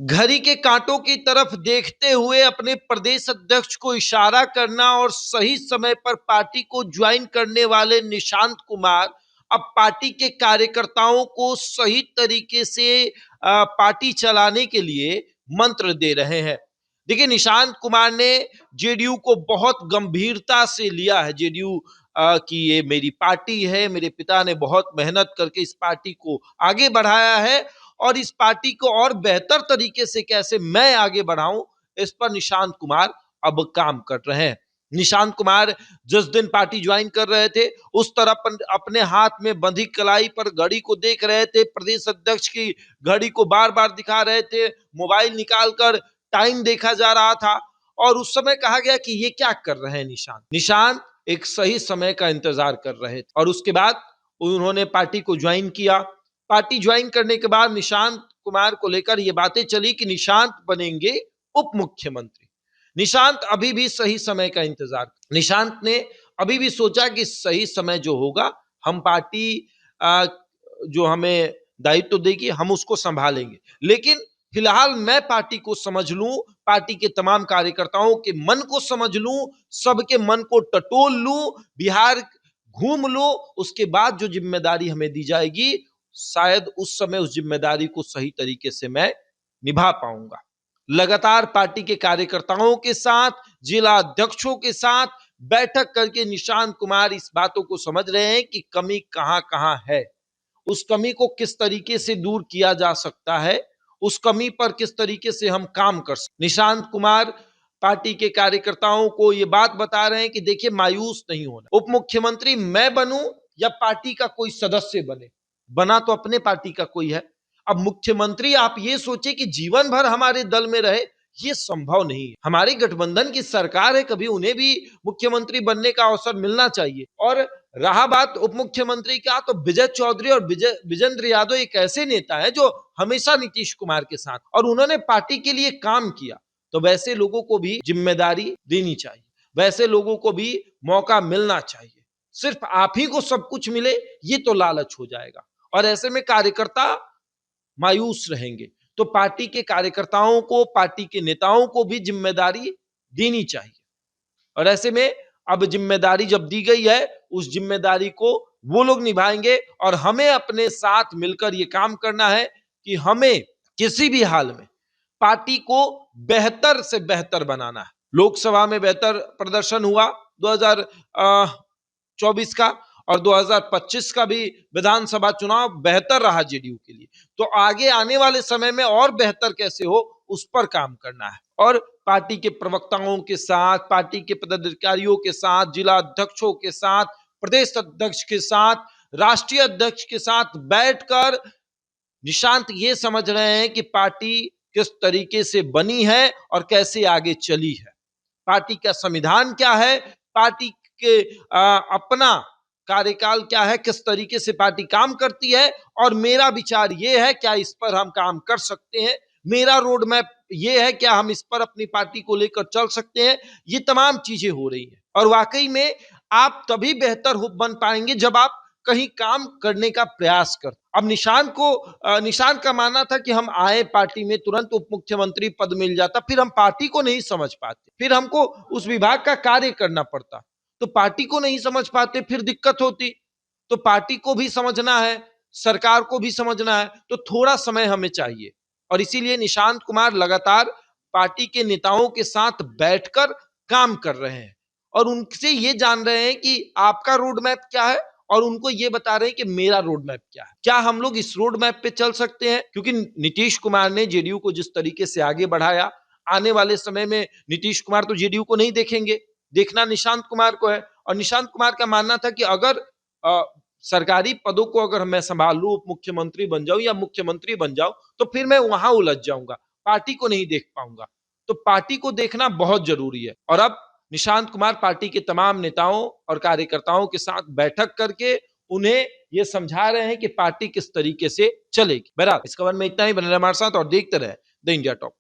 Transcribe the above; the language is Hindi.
घड़ी के कांटों की तरफ देखते हुए अपने प्रदेश अध्यक्ष को इशारा करना और सही समय पर पार्टी को ज्वाइन करने वाले निशांत कुमार अब पार्टी के कार्यकर्ताओं को सही तरीके से पार्टी चलाने के लिए मंत्र दे रहे हैं। देखिए, निशांत कुमार ने जेडीयू को बहुत गंभीरता से लिया है। जेडीयू की ये मेरी पार्टी है, मेरे पिता ने बहुत मेहनत करके इस पार्टी को आगे बढ़ाया है और इस पार्टी को और बेहतर तरीके से कैसे मैं आगे बढ़ाऊं, इस पर निशांत कुमार अब काम कर रहे हैं। निशांत कुमार जिस दिन पार्टी ज्वाइन कर रहे थे, उस तरफ अपने हाथ में बंधी कलाई पर घड़ी को देख रहे थे, प्रदेश अध्यक्ष की घड़ी को बार बार दिखा रहे थे, मोबाइल निकालकर टाइम देखा जा रहा था और उस समय कहा गया कि ये क्या कर रहे हैं निशांत एक सही समय का इंतजार कर रहे थे और उसके बाद उन्होंने पार्टी को ज्वाइन किया। पार्टी ज्वाइन करने के बाद निशांत कुमार को लेकर ये बातें चली कि निशांत बनेंगे उप मुख्यमंत्री। निशांत अभी भी सही समय का इंतजार, निशांत ने अभी भी सोचा कि सही समय जो होगा हम पार्टी जो हमें दायित्व देगी हम उसको संभालेंगे, लेकिन फिलहाल मैं पार्टी को समझ लूं, पार्टी के तमाम कार्यकर्ताओं के मन को समझ लूं, सबके मन को टटोल लूं, बिहार घूम लूं, उसके बाद जो जिम्मेदारी हमें दी जाएगी शायद उस समय उस जिम्मेदारी को सही तरीके से मैं निभा पाऊंगा। लगातार पार्टी के कार्यकर्ताओं के साथ, जिला अध्यक्षों के साथ बैठक करके निशांत कुमार इस बातों को समझ रहे हैं कि कमी कहां कहां है, उस कमी को किस तरीके से दूर किया जा सकता है, उस कमी पर किस तरीके से हम काम कर सकते। निशांत कुमार पार्टी के कार्यकर्ताओं को यह बात बता रहे हैं कि देखिए, मायूस नहीं होना, उप मुख्यमंत्री मैं बनूं या पार्टी का कोई सदस्य बने, बना तो अपने पार्टी का कोई है। अब मुख्यमंत्री आप ये सोचे कि जीवन भर हमारे दल में रहे, ये संभव नहीं है। हमारी गठबंधन की सरकार है, कभी उन्हें भी मुख्यमंत्री बनने का अवसर मिलना चाहिए। और रहा बात उप मुख्यमंत्री का, तो विजय चौधरी और विजेंद्र यादव एक ऐसे नेता है जो हमेशा नीतीश कुमार के साथ और उन्होंने पार्टी के लिए काम किया, तो वैसे लोगों को भी जिम्मेदारी देनी चाहिए, वैसे लोगों को भी मौका मिलना चाहिए। सिर्फ आप ही को सब कुछ मिले ये तो लालच हो जाएगा और ऐसे में कार्यकर्ता मायूस रहेंगे। तो पार्टी के कार्यकर्ताओं को, पार्टी के नेताओं को भी जिम्मेदारी देनी चाहिए और ऐसे में अब जिम्मेदारी जब दी गई है, उस जिम्मेदारी को वो लोग निभाएंगे और हमें अपने साथ मिलकर ये काम करना है कि हमें किसी भी हाल में पार्टी को बेहतर से बेहतर बनाना है। लोकसभा में बेहतर प्रदर्शन हुआ 2024 का और 2025 का भी विधानसभा चुनाव बेहतर रहा जेडीयू के लिए, तो आगे आने वाले समय में और बेहतर कैसे हो उस पर काम करना है और पार्टी के प्रवक्ताओं के साथ, पार्टी के पदाधिकारियों के साथ, जिला अध्यक्षों के साथ, प्रदेश अध्यक्ष के साथ, राष्ट्रीय अध्यक्ष के साथ बैठकर निशांत ये समझ रहे हैं कि पार्टी किस तरीके से बनी है और कैसे आगे चली है, पार्टी का संविधान क्या है, पार्टी के अपना कार्यकाल क्या है, किस तरीके से पार्टी काम करती है और मेरा विचार ये है क्या इस पर हम काम कर सकते हैं, मेरा रोड मैप ये है क्या हम इस पर अपनी पार्टी को लेकर चल सकते हैं। ये तमाम चीजें हो रही हैं और वाकई में आप तभी बेहतर बन पाएंगे जब आप कहीं काम करने का प्रयास कर। अब निशांत का मानना था कि हम आए पार्टी में तुरंत उप मुख्यमंत्री पद मिल जाता, फिर हम पार्टी को नहीं समझ पाते, फिर हमको उस विभाग का कार्य करना पड़ता, तो पार्टी को नहीं समझ पाते फिर दिक्कत होती। तो पार्टी को भी समझना है, सरकार को भी समझना है, तो थोड़ा समय हमें चाहिए और इसीलिए निशांत कुमार लगातार पार्टी के नेताओं के साथ बैठकर काम कर रहे हैं और उनसे ये जान रहे हैं कि आपका रोड मैप क्या है और उनको ये बता रहे हैं कि मेरा रोड मैप क्या है, क्या हम लोग इस रोड मैप पे चल सकते हैं। क्योंकि नीतीश कुमार ने जेडीयू को जिस तरीके से आगे बढ़ाया, आने वाले समय में नीतीश कुमार तो जेडीयू को नहीं देखेंगे, देखना निशांत कुमार को है और निशांत कुमार का मानना था कि अगर सरकारी पदों को अगर मैं संभाल लूं, उप मुख्यमंत्री बन जाऊं या मुख्यमंत्री बन जाऊं, तो फिर मैं वहां उलझ जाऊंगा, पार्टी को नहीं देख पाऊंगा, तो पार्टी को देखना बहुत जरूरी है। और अब निशांत कुमार पार्टी के तमाम नेताओं और कार्यकर्ताओं के साथ बैठक करके उन्हें ये समझा रहे हैं कि पार्टी किस तरीके से चलेगी। बहरहाल इस खबर में इतना ही, बने रहे हमारे साथ और देखते रहे द इंडिया टॉप।